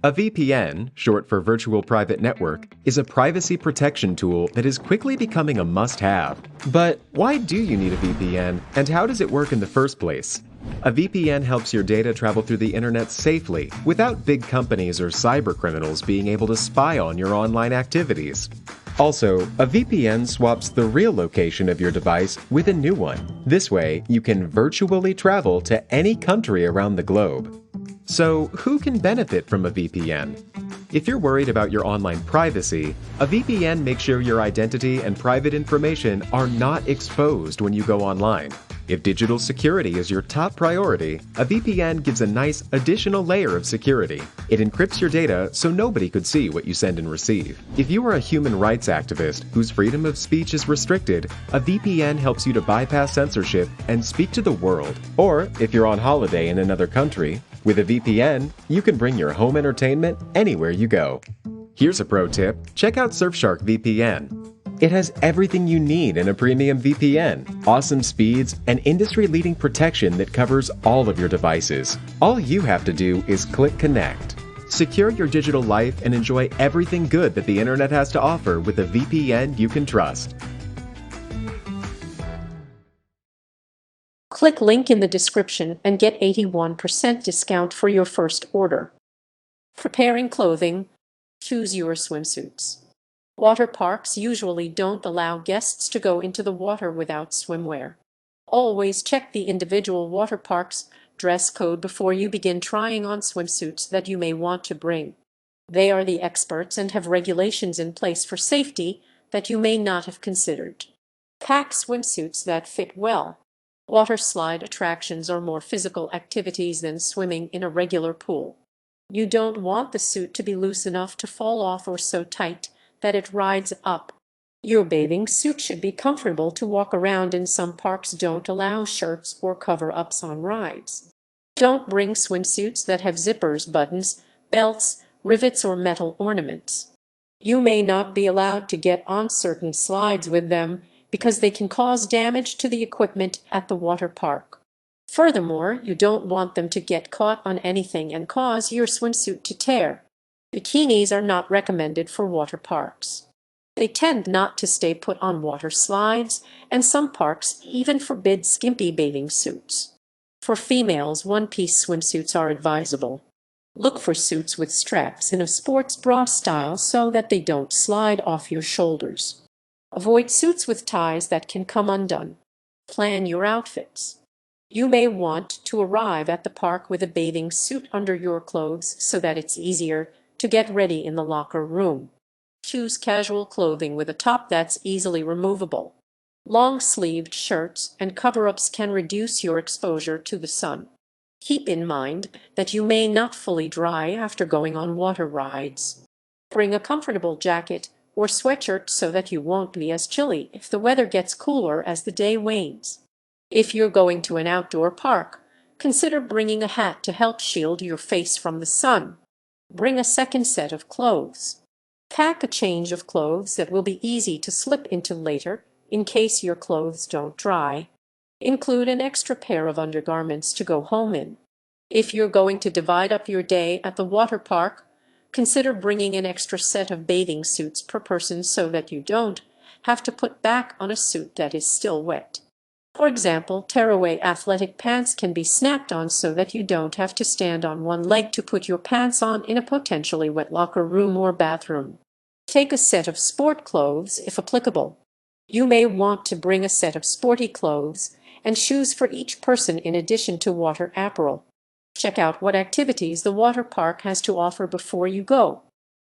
A VPN, short for Virtual Private Network, is a privacy protection tool that is quickly becoming a must-have. But why do you need a VPN, and how does it work in the first place? A VPN helps your data travel through the internet safely, without big companies or cybercriminals being able to spy on your online activities. Also, a VPN swaps the real location of your device with a new one. This way, you can virtually travel to any country around the globe. So, who can benefit from a VPN? If you're worried about your online privacy, a VPN makes sure your identity and private information are not exposed when you go online. If digital security is your top priority, a VPN gives a nice additional layer of security. It encrypts your data so nobody could see what you send and receive. If you are a human rights activist whose freedom of speech is restricted, a VPN helps you to bypass censorship and speak to the world. Or, if you're on holiday in another country, with a VPN, you can bring your home entertainment anywhere you go. Here's a pro tip: check out Surfshark VPN. It has everything you need in a premium VPN, awesome speeds, and industry-leading protection that covers all of your devices. All you have to do is click connect. Secure your digital life and enjoy everything good that the internet has to offer with a VPN you can trust. Click link in the description and get 81% discount for your first order. Preparing clothing. Choose your swimsuits. Water parks usually don't allow guests to go into the water without swimwear. Always check the individual water park's dress code before you begin trying on swimsuits that you may want to bring. They are the experts and have regulations in place for safety that you may not have considered. Pack swimsuits that fit well. Water slide attractions are more physical activities than swimming in a regular pool. You don't want the suit to be loose enough to fall off or so tight that it rides up. Your bathing suit should be comfortable to walk around in. Some parks don't allow shirts or cover-ups on rides. Don't bring swimsuits that have zippers, buttons, belts, rivets, or metal ornaments. You may not be allowed to get on certain slides with them because they can cause damage to the equipment at the water park. Furthermore, you don't want them to get caught on anything and cause your swimsuit to tear. Bikinis are not recommended for water parks. They tend not to stay put on water slides, and some parks even forbid skimpy bathing suits. For females, one-piece swimsuits are advisable. Look for suits with straps in a sports bra style so that they don't slide off your shoulders. Avoid suits with ties that can come undone. Plan your outfits. You may want to arrive at the park with a bathing suit under your clothes so that it's easier to get ready in the locker room. Choose casual clothing with a top that's easily removable. Long-sleeved shirts and cover-ups can reduce your exposure to the sun. Keep in mind that you may not fully dry after going on water rides. Bring a comfortable jacket or sweatshirt so that you won't be as chilly if the weather gets cooler as the day wanes. If you're going to an outdoor park, consider bringing a hat to help shield your face from the sun. Bring a second set of clothes. Pack a change of clothes that will be easy to slip into later in case your clothes don't dry. Include an extra pair of undergarments to go home in. If you're going to divide up your day at the water park, consider bringing an extra set of bathing suits per person so that you don't have to put back on a suit that is still wet. For example, tearaway athletic pants can be snapped on so that you don't have to stand on one leg to put your pants on in a potentially wet locker room or bathroom. Take a set of sport clothes if applicable. You may want to bring a set of sporty clothes and shoes for each person in addition to water apparel. Check out what activities the water park has to offer before you go.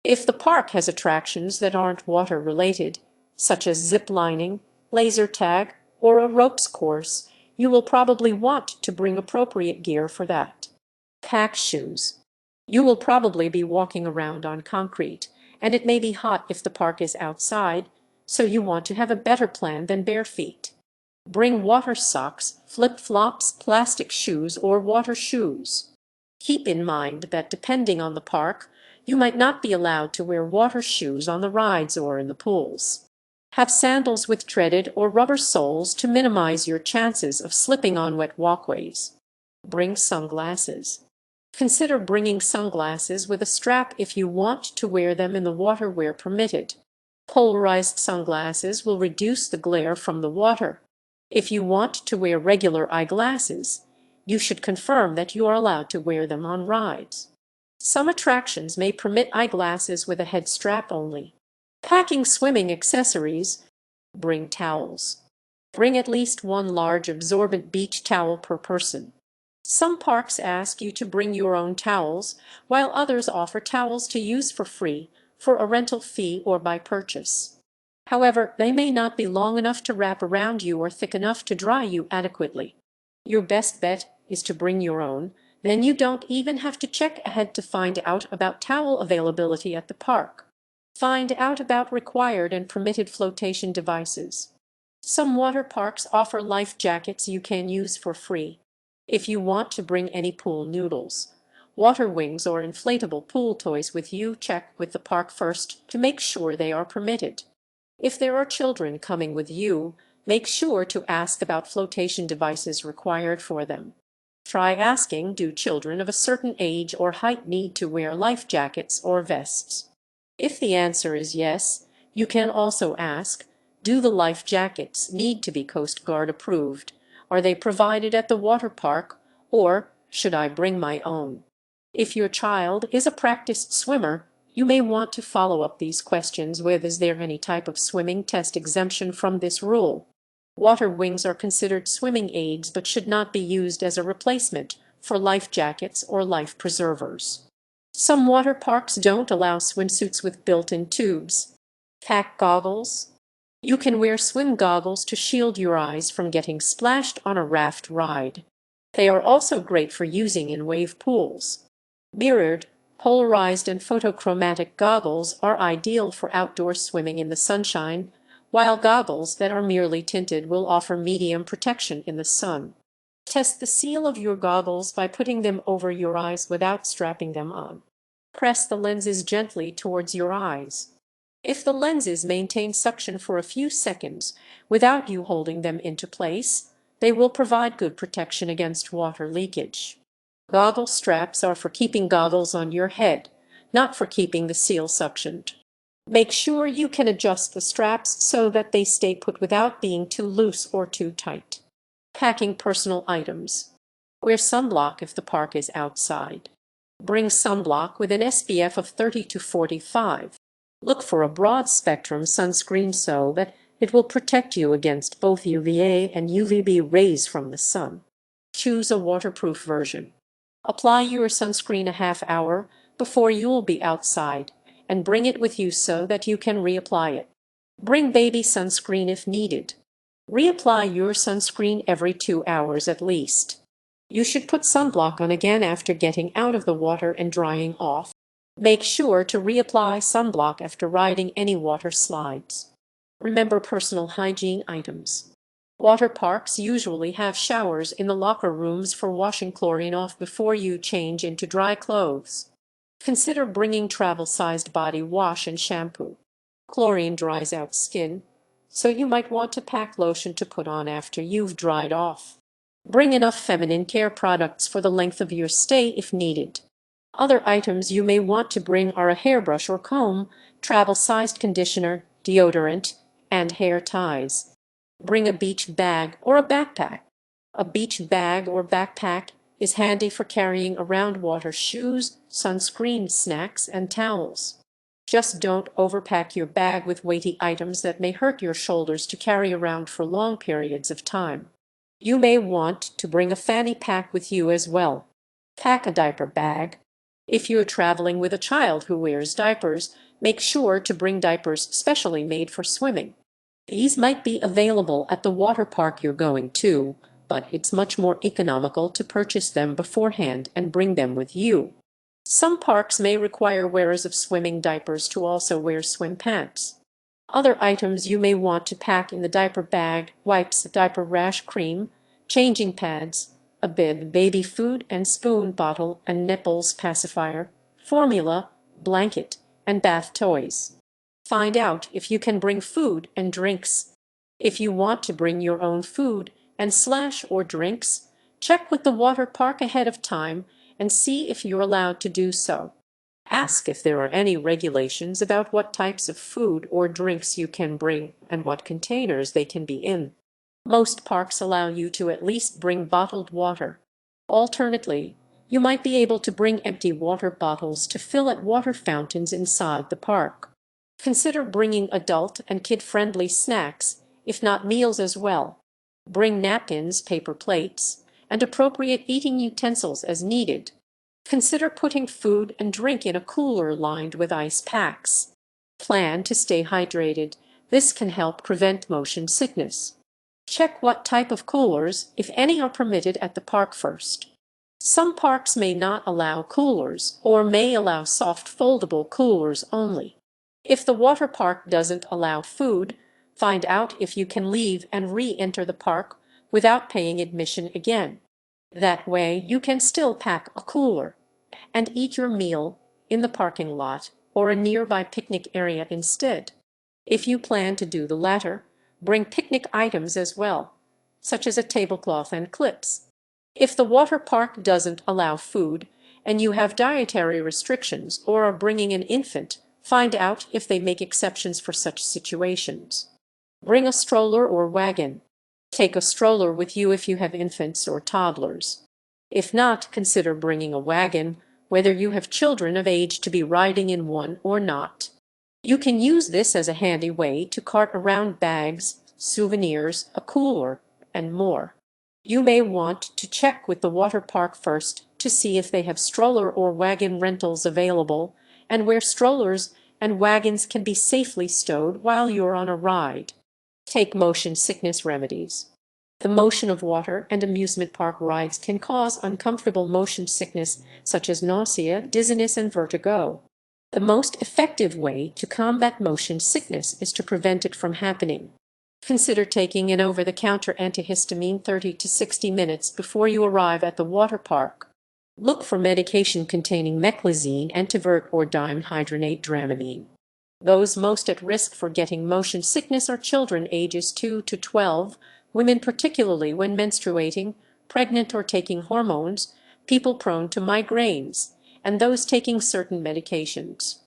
If the park has attractions that aren't water-related, such as zip lining, laser tag, or a ropes course, you will probably want to bring appropriate gear for that. Pack shoes. You will probably be walking around on concrete, and it may be hot if the park is outside, so you want to have a better plan than bare feet. Bring water socks, flip-flops, plastic shoes, or water shoes. Keep in mind that depending on the park, you might not be allowed to wear water shoes on the rides or in the pools. Have sandals with treaded or rubber soles to minimize your chances of slipping on wet walkways. Bring sunglasses. Consider bringing sunglasses with a strap if you want to wear them in the water where permitted. Polarized sunglasses will reduce the glare from the water. If you want to wear regular eyeglasses, you should confirm that you are allowed to wear them on rides. Some attractions may permit eyeglasses with a head strap only. Packing swimming accessories. Bring towels. Bring at least one large absorbent beach towel per person. Some parks ask you to bring your own towels, while others offer towels to use for free, for a rental fee or by purchase. However, they may not be long enough to wrap around you or thick enough to dry you adequately. Your best bet is to bring your own, then you don't even have to check ahead to find out about towel availability at the park. Find out about required and permitted flotation devices. Some water parks offer life jackets you can use for free. If you want to bring any pool noodles, water wings, or inflatable pool toys with you, check with the park first to make sure they are permitted. If there are children coming with you, make sure to ask about flotation devices required for them. Try asking, do children of a certain age or height need to wear life jackets or vests? If the answer is yes, you can also ask, do the life jackets need to be Coast Guard approved? Are they provided at the water park, or should I bring my own? If your child is a practiced swimmer, you may want to follow up these questions with, is there any type of swimming test exemption from this rule? Water wings are considered swimming aids but should not be used as a replacement for life jackets or life preservers. Some water parks don't allow swimsuits with built-in tubes. Pack goggles. You can wear swim goggles to shield your eyes from getting splashed on a raft ride. They are also great for using in wave pools. Mirrored, polarized, and photochromatic goggles are ideal for outdoor swimming in the sunshine, while goggles that are merely tinted will offer medium protection in the sun. Test the seal of your goggles by putting them over your eyes without strapping them on. Press the lenses gently towards your eyes. If the lenses maintain suction for a few seconds without you holding them into place, they will provide good protection against water leakage. Goggle straps are for keeping goggles on your head, not for keeping the seal suctioned. Make sure you can adjust the straps so that they stay put without being too loose or too tight. Packing personal items. Wear sunblock if the park is outside. Bring sunblock with an SPF of 30 to 45. Look for a broad-spectrum sunscreen so that it will protect you against both UVA and UVB rays from the sun. Choose a waterproof version. Apply your sunscreen a half hour before you will be outside, and bring it with you so that you can reapply it. Bring baby sunscreen if needed. Reapply your sunscreen every 2 hours at least. You should put sunblock on again after getting out of the water and drying off. Make sure to reapply sunblock after riding any water slides. Remember personal hygiene items. Water parks usually have showers in the locker rooms for washing chlorine off before you change into dry clothes. Consider bringing travel-sized body wash and shampoo. Chlorine dries out skin, so you might want to pack lotion to put on after you've dried off. Bring enough feminine care products for the length of your stay if needed. Other items you may want to bring are a hairbrush or comb, travel-sized conditioner, deodorant, and hair ties. Bring a beach bag or a backpack. A beach bag or backpack is handy for carrying around water shoes, sunscreen, snacks, and towels. Just don't overpack your bag with weighty items that may hurt your shoulders to carry around for long periods of time. You may want to bring a fanny pack with you as well. Pack a diaper bag. If you're traveling with a child who wears diapers, make sure to bring diapers specially made for swimming. These might be available at the water park you're going to, but it's much more economical to purchase them beforehand and bring them with you. Some parks may require wearers of swimming diapers to also wear swim pants. Other items you may want to pack in the diaper bag: wipes, diaper rash cream, changing pads, a bib, baby food and spoon bottle and nipples pacifier, formula, blanket, and bath toys. Find out if you can bring food and drinks. If you want to bring your own food and/or drinks, check with the water park ahead of time and see if you're allowed to do so. Ask if there are any regulations about what types of food or drinks you can bring and what containers they can be in. Most parks allow you to at least bring bottled water. Alternately, you might be able to bring empty water bottles to fill at water fountains inside the park. Consider bringing adult and kid-friendly snacks, if not meals as well. Bring napkins, paper plates, and appropriate eating utensils as needed. Consider putting food and drink in a cooler lined with ice packs. Plan to stay hydrated. This can help prevent motion sickness. Check what type of coolers, if any, are permitted at the park first. Some parks may not allow coolers or may allow soft foldable coolers only. If the water park doesn't allow food, find out if you can leave and re-enter the park without paying admission again. That way, you can still pack a cooler and eat your meal in the parking lot or a nearby picnic area instead. If you plan to do the latter, bring picnic items as well, such as a tablecloth and clips. If the water park doesn't allow food and you have dietary restrictions or are bringing an infant, find out if they make exceptions for such situations. Bring a stroller or wagon. Take a stroller with you if you have infants or toddlers. If not, consider bringing a wagon, whether you have children of age to be riding in one or not. You can use this as a handy way to cart around bags, souvenirs, a cooler, and more. You may want to check with the water park first to see if they have stroller or wagon rentals available and where strollers and wagons can be safely stowed while you're on a ride. Take motion sickness remedies. The motion of water and amusement park rides can cause uncomfortable motion sickness such as nausea, dizziness, and vertigo. The most effective way to combat motion sickness is to prevent it from happening. Consider taking an over-the-counter antihistamine 30 to 60 minutes before you arrive at the water park. Look for medication containing meclizine, Antivert, or dihydrogenate Dramamine. Those most at risk for getting motion sickness are children ages 2 to 12, women particularly when menstruating, pregnant or taking hormones, people prone to migraines, and those taking certain medications.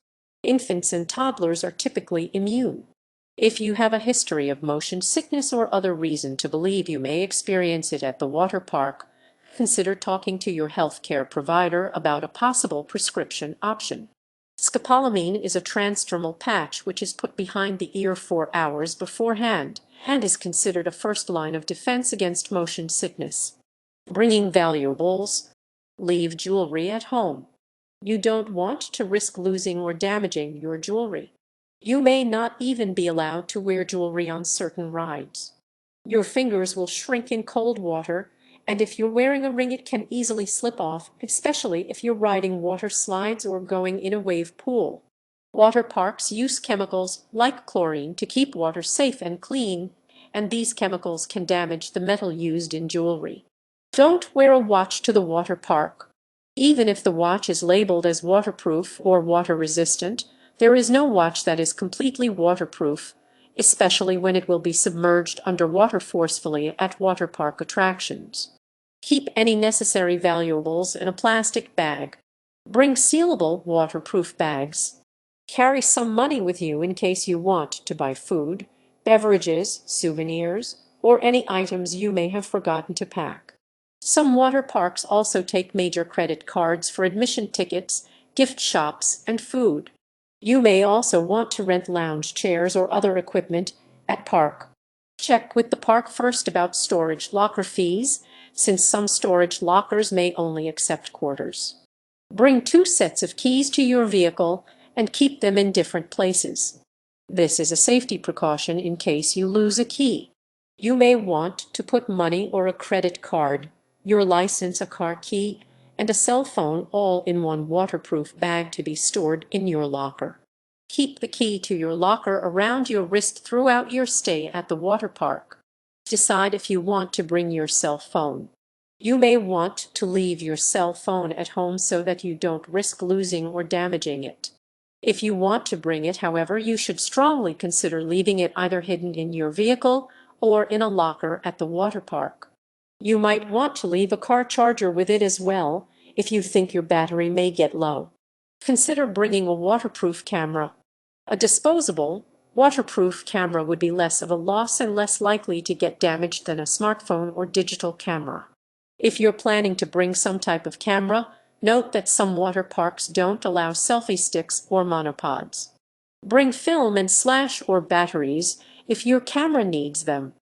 Infants and toddlers are typically immune. If you have a history of motion sickness or other reason to believe you may experience it at the water park, consider talking to your healthcare provider about a possible prescription option. Scopolamine is a transdermal patch which is put behind the ear 4 hours beforehand and is considered a first line of defense against motion sickness. Bringing valuables. Leave jewelry at home. You don't want to risk losing or damaging your jewelry. You may not even be allowed to wear jewelry on certain rides. Your fingers will shrink in cold water, and if you're wearing a ring, it can easily slip off, especially if you're riding water slides or going in a wave pool. Water parks use chemicals like chlorine to keep water safe and clean, and these chemicals can damage the metal used in jewelry. Don't wear a watch to the water park. Even if the watch is labeled as waterproof or water resistant, there is no watch that is completely waterproof, especially when it will be submerged underwater forcefully at water park attractions. Keep any necessary valuables in a plastic bag. Bring sealable, waterproof bags. Carry some money with you in case you want to buy food, beverages, souvenirs, or any items you may have forgotten to pack. Some water parks also take major credit cards for admission tickets, gift shops, and food. You may also want to rent lounge chairs or other equipment at park. Check with the park first about storage locker fees, since some storage lockers may only accept quarters. Bring 2 sets of keys to your vehicle and keep them in different places. This is a safety precaution in case you lose a key. You may want to put money or a credit card, your license, a car key, and a cell phone all in one waterproof bag to be stored in your locker. Keep the key to your locker around your wrist throughout your stay at the water park. Decide if you want to bring your cell phone. You may want to leave your cell phone at home so that you don't risk losing or damaging it. If you want to bring it, however, you should strongly consider leaving it either hidden in your vehicle or in a locker at the water park. You might want to leave a car charger with it as well, if you think your battery may get low. Consider bringing a waterproof camera. A disposable, waterproof camera would be less of a loss and less likely to get damaged than a smartphone or digital camera. If you're planning to bring some type of camera, note that some water parks don't allow selfie sticks or monopods. Bring film and slash or batteries if your camera needs them.